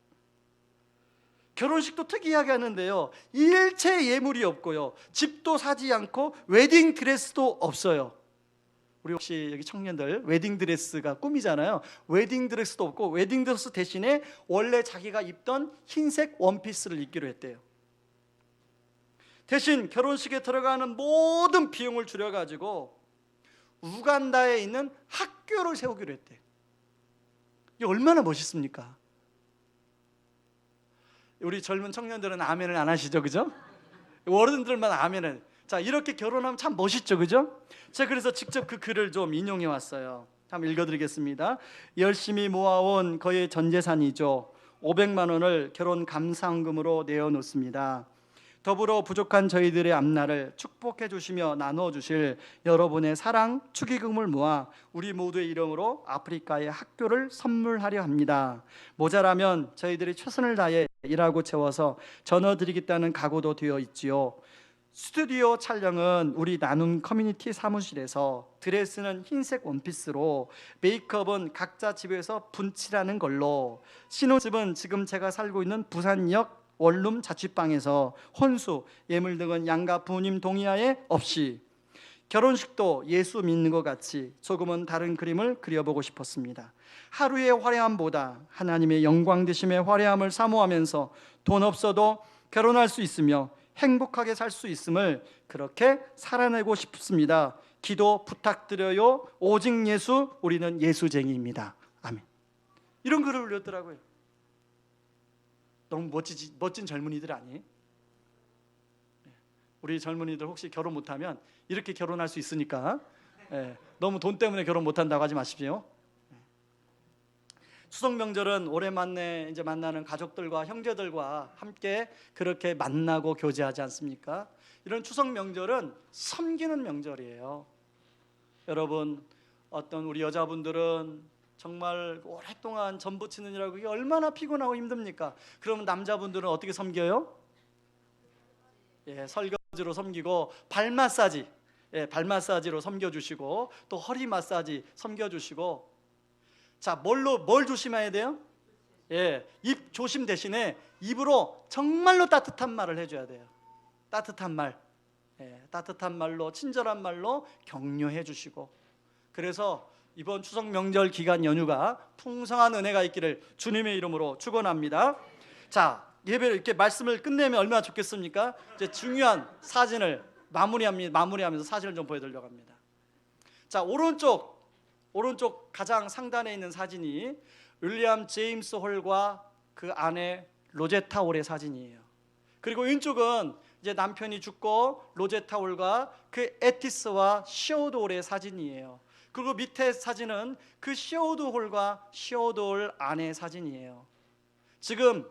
결혼식도 특이하게 하는데요, 일체 예물이 없고요, 집도 사지 않고 웨딩 드레스도 없어요. 우리 혹시 여기 청년들 웨딩 드레스가 꿈이잖아요. 웨딩 드레스도 없고 웨딩 드레스 대신에 원래 자기가 입던 흰색 원피스를 입기로 했대요. 대신 결혼식에 들어가는 모든 비용을 줄여가지고 우간다에 있는 학교를 세우기로 했대. 이게 얼마나 멋있습니까? 우리 젊은 청년들은 아멘을 안 하시죠, 그죠? 어른들만 아멘을. 자, 이렇게 결혼하면 참 멋있죠, 그죠? 제가 그래서 직접 그 글을 좀 인용해 왔어요. 한번 읽어드리겠습니다. 열심히 모아온 거의 전 재산이죠. 500만 원을 결혼 감상금으로 내어놓습니다. 더불어 부족한 저희들의 앞날을 축복해 주시며 나누어 주실 여러분의 사랑 축의금을 모아 우리 모두의 이름으로 아프리카의 학교를 선물하려 합니다. 모자라면 저희들이 최선을 다해 일하고 채워서 전해드리겠다는 각오도 되어 있지요. 스튜디오 촬영은 우리 나눔 커뮤니티 사무실에서, 드레스는 흰색 원피스로, 메이크업은 각자 집에서 분칠하는 걸로, 신혼집은 지금 제가 살고 있는 부산역 원룸 자취방에서, 혼수, 예물 등은 양가 부모님 동의하에 없이, 결혼식도 예수 믿는 것 같이 조금은 다른 그림을 그려보고 싶었습니다. 하루의 화려함보다 하나님의 영광 되심의 화려함을 사모하면서 돈 없어도 결혼할 수 있으며 행복하게 살 수 있음을 그렇게 살아내고 싶습니다. 기도 부탁드려요. 오직 예수, 우리는 예수쟁이입니다. 아멘. 이런 글을 올렸더라고요. 너무 멋진 젊은이들 아니에요? 우리 젊은이들 혹시 결혼 못하면 이렇게 결혼할 수 있으니까 너무 돈 때문에 결혼 못한다고 하지 마십시오. 추석 명절은 오랜만에 이제 만나는 가족들과 형제들과 함께 그렇게 만나고 교제하지 않습니까? 이런 추석 명절은 섬기는 명절이에요. 여러분, 어떤 우리 여자분들은 정말 오랫동안 전 부치는 일하고 그게 얼마나 피곤하고 힘듭니까? 그러면 남자분들은 어떻게 섬겨요? 설거지로 섬기고, 발 마사지, 발 마사지로 섬겨주시고, 또 허리 마사지 섬겨주시고. 자, 뭘 조심해야 돼요? 입 조심 대신에 입으로 정말로 따뜻한 말을 해줘야 돼요. 따뜻한 말, 따뜻한 말로, 친절한 말로 격려해 주시고. 그래서 이번 추석 명절 기간 연휴가 풍성한 은혜가 있기를 주님의 이름으로 축원합니다. 자, 예배를 이렇게 말씀을 끝내면 얼마나 좋겠습니까? 이제 중요한 사진을 마무리하면서 사진을 좀 보여드리려고 합니다. 자, 오른쪽 가장 상단에 있는 사진이 윌리엄 제임스 홀과 그 아내 로제타 홀의 사진이에요. 그리고 왼쪽은 이제 남편이 죽고 로제타 홀과 그 에티스와 시어드 홀의 사진이에요. 그리고 밑에 사진은 그 시어드 홀과 시어드 홀 아내의 사진이에요. 지금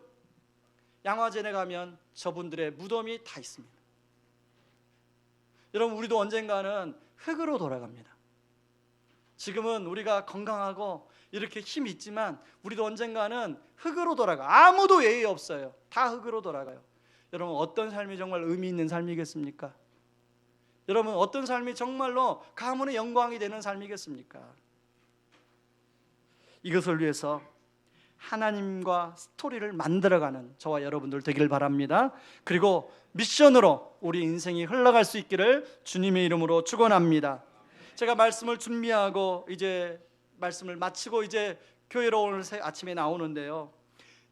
양화전에 가면 저분들의 무덤이 다 있습니다. 여러분, 우리도 언젠가는 흙으로 돌아갑니다. 지금은 우리가 건강하고 이렇게 힘이 있지만 우리도 언젠가는 흙으로 돌아가. 아무도 예의 없어요. 다 흙으로 돌아가요. 여러분, 어떤 삶이 정말 의미 있는 삶이겠습니까? 여러분, 어떤 삶이 정말로 가문의 영광이 되는 삶이겠습니까? 이것을 위해서 하나님과 스토리를 만들어가는 저와 여러분들 되길 바랍니다. 그리고 미션으로 우리 인생이 흘러갈 수 있기를 주님의 이름으로 축원합니다. 제가 말씀을 준비하고 이제 말씀을 마치고 이제 교회로 오늘 아침에 나오는데요,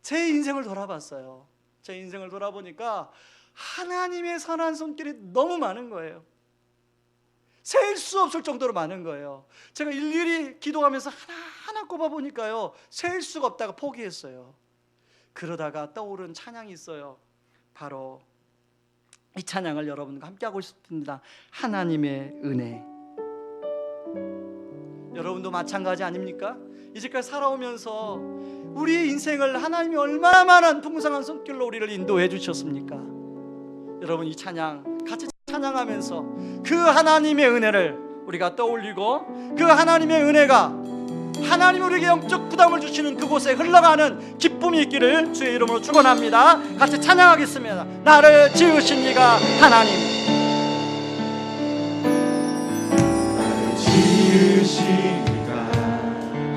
제 인생을 돌아봤어요. 제 인생을 돌아보니까 하나님의 선한 손길이 너무 많은 거예요. 셀 수 없을 정도로 많은 거예요. 제가 일일이 기도하면서 하나하나 꼽아보니까요, 셀 수가 없다가 포기했어요. 그러다가 떠오른 찬양이 있어요. 바로 이 찬양을 여러분과 함께 하고 싶습니다. 하나님의 은혜. 여러분도 마찬가지 아닙니까? 이제까지 살아오면서 우리의 인생을 하나님이 얼마나 많은 풍성한 손길로 우리를 인도해 주셨습니까? 여러분, 이 찬양 같이 찬양하면서 그 하나님의 은혜를 우리가 떠올리고, 그 하나님의 은혜가 하나님 우리에게 영적 부담을 주시는 그곳에 흘러가는 기쁨이 있기를 주의 이름으로 축원합니다. 같이 찬양하겠습니다. 나를 지으신 이가 하나님, 나를 지으신 이가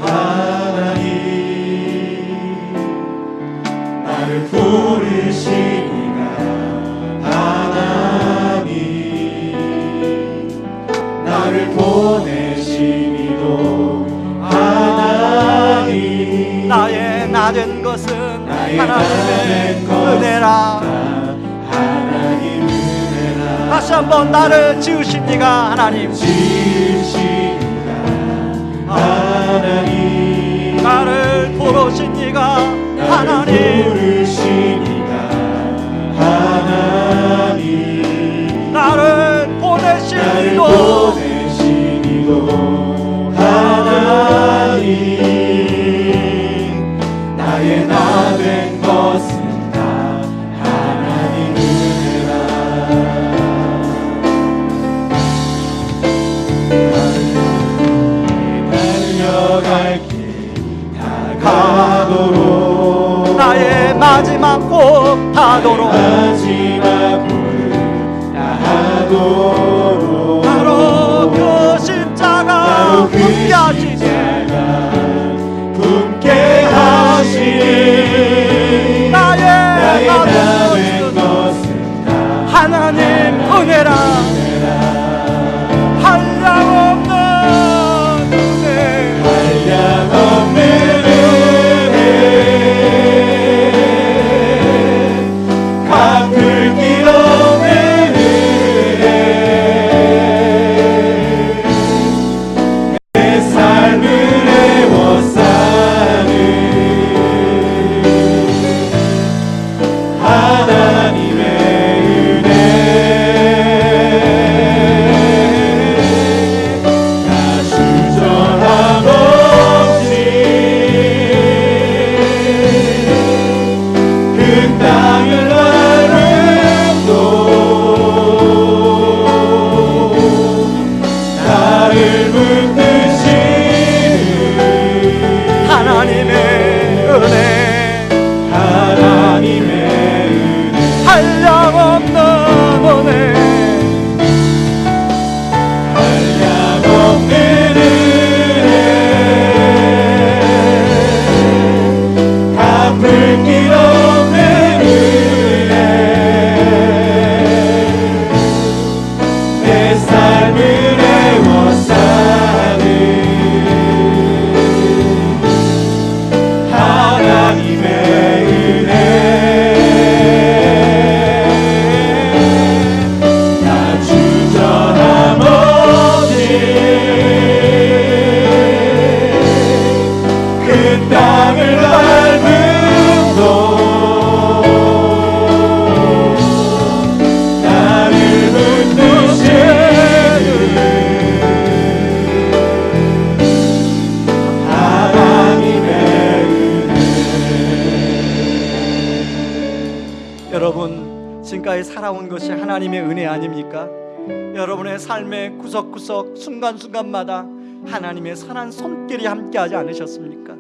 하나님, 나를 부르신 이가 하나님, 나를 보내신 이도 하나님, 나의 나된 것은 나의 하나님의 나된 것은 은혜라. 하나님 은혜라. 다시 한번 나를 지으신 이가 하나님, 지으시니가 하나님, 나를 부르신 이가 나를 하나님, 부르시니가 하나님, 나를 보내신 나를 이도 보내신 이도 하나님, 나의 나 된 것은 다 하나님 은혜라. 달려갈 길 다가도록, 나의 마지막 곡 다도록, 마지막 골 다하도록, 바로 그 십자가 그 붙게 하시니 십자가 품게 하시니 나의 나의 나 된 나된 것은 다 하나님 은혜라. 한량없는 은혜, 한량없는 은혜, 갚을 길 없는 은혜, 내 삶을 애워싸는 하나님의 은혜. 나 주저함 없이 그 땅을 밟음도 나를 붙드시는 하나님의 은혜, 하나님의 은혜, 한량없는 은혜, 한량없는 은혜, 갚을 길 없는 은혜, 내 삶을 애워싸는 하나님의 은혜. 나 주저함 없이 그 땅을 밟음도 나를 붙드시는 하나님의 은혜. 여러분, 지금까지 살아온 것이 하나님의 은혜 아닙니까? 여러분의 삶의 구석구석 순간순간마다 하나님의 선한 손길이 함께하지 않으셨습니까?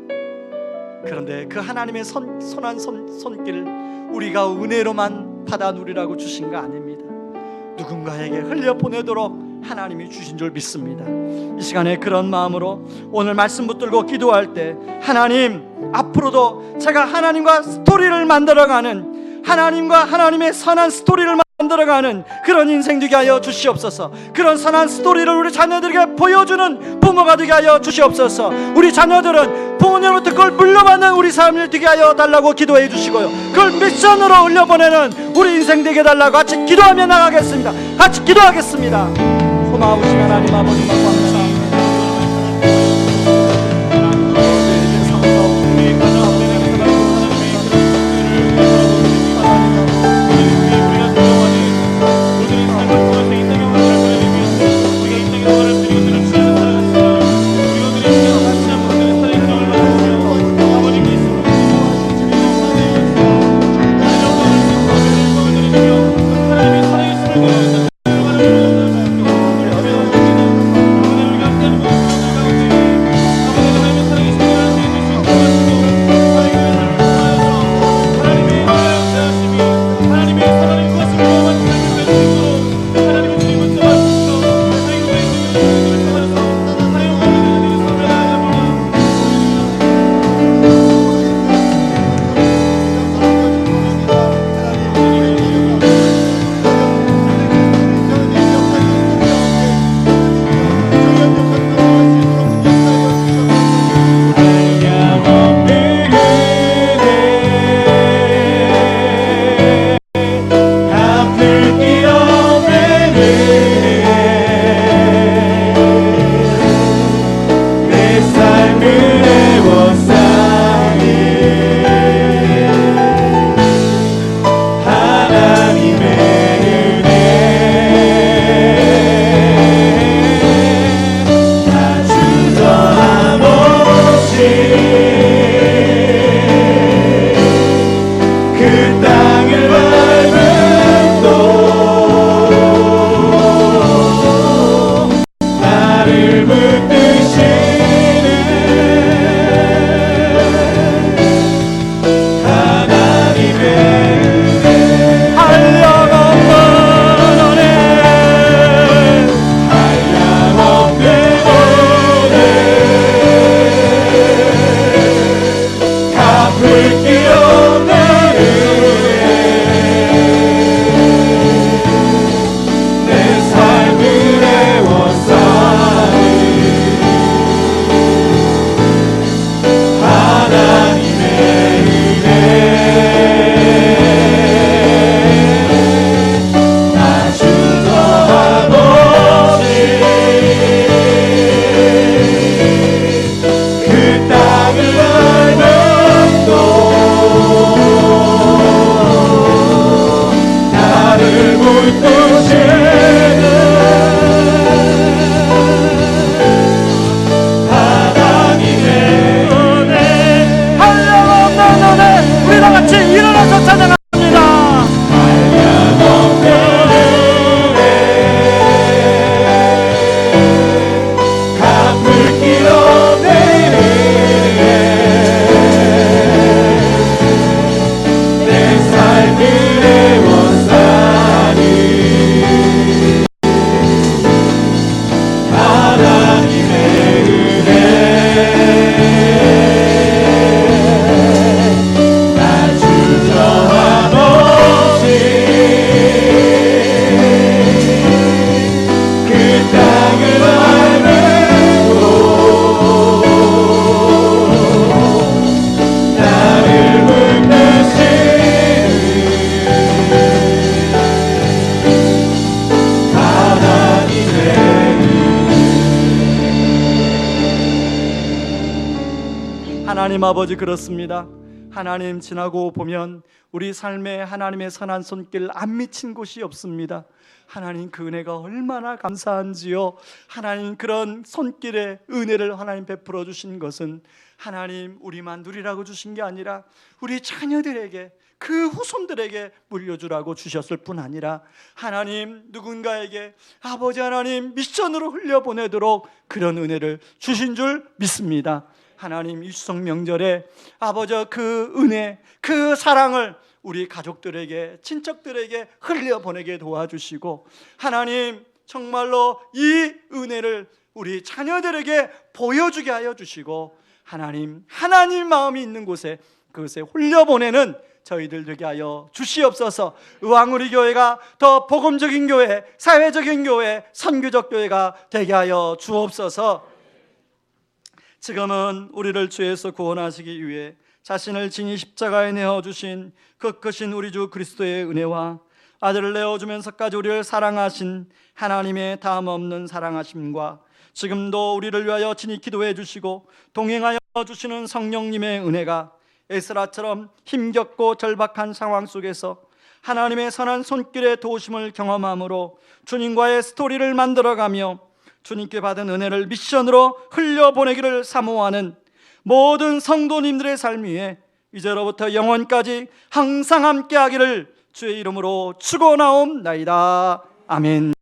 그런데 그 하나님의 선한 손길을 우리가 은혜로만 받아 누리라고 주신 거 아닙니다. 누군가에게 흘려보내도록 하나님이 주신 줄 믿습니다. 이 시간에 그런 마음으로 오늘 말씀 붙들고 기도할 때, 하나님, 앞으로도 제가 하나님과 스토리를 만들어가는, 하나님과 하나님의 선한 스토리를 만들어가는 그런 인생 되게 하여 주시옵소서. 그런 선한 스토리를 우리 자녀들에게 보여주는 부모가 되게 하여 주시옵소서. 우리 자녀들은 부모님으로부터 그걸 물려받는 우리 삶을 되게 하여 달라고 기도해 주시고요, 그걸 미션으로 흘려보내는 우리 인생 되게 해달라고 같이 기도하며 나가겠습니다. 같이 기도하겠습니다. 고마우신 하나님 아버지 감사합니다. 아버지, 그렇습니다. 하나님, 지나고 보면 우리 삶에 하나님의 선한 손길 안 미친 곳이 없습니다. 하나님, 그 은혜가 얼마나 감사한지요. 하나님, 그런 손길의 은혜를 하나님 베풀어 주신 것은 하나님 우리만 누리라고 주신 게 아니라 우리 자녀들에게, 그 후손들에게 물려주라고 주셨을 뿐 아니라 하나님 누군가에게 아버지 하나님 미션으로 흘려보내도록 그런 은혜를 주신 줄 믿습니다. 하나님, 이 추석 명절에 아버지 그 은혜, 그 사랑을 우리 가족들에게, 친척들에게 흘려보내게 도와주시고 하나님, 정말로 이 은혜를 우리 자녀들에게 보여주게 하여 주시고 하나님 마음이 있는 곳에 그것에 흘려보내는 저희들 되게 하여 주시옵소서. 의왕우리 교회가 더 복음적인 교회, 사회적인 교회, 선교적 교회가 되게 하여 주옵소서. 지금은 우리를 죄에서 구원하시기 위해 자신을 진히 십자가에 내어주신 그 크신 우리 주 그리스도의 은혜와 아들을 내어주면서까지 우리를 사랑하신 하나님의 다함없는 사랑하심과 지금도 우리를 위하여 진히 기도해 주시고 동행하여 주시는 성령님의 은혜가 에스라처럼 힘겹고 절박한 상황 속에서 하나님의 선한 손길의 도우심을 경험함으로 주님과의 스토리를 만들어가며 주님께 받은 은혜를 미션으로 흘려보내기를 사모하는 모든 성도님들의 삶 위에 이제로부터 영원까지 항상 함께하기를 주의 이름으로 축원하옵나이다. 아멘.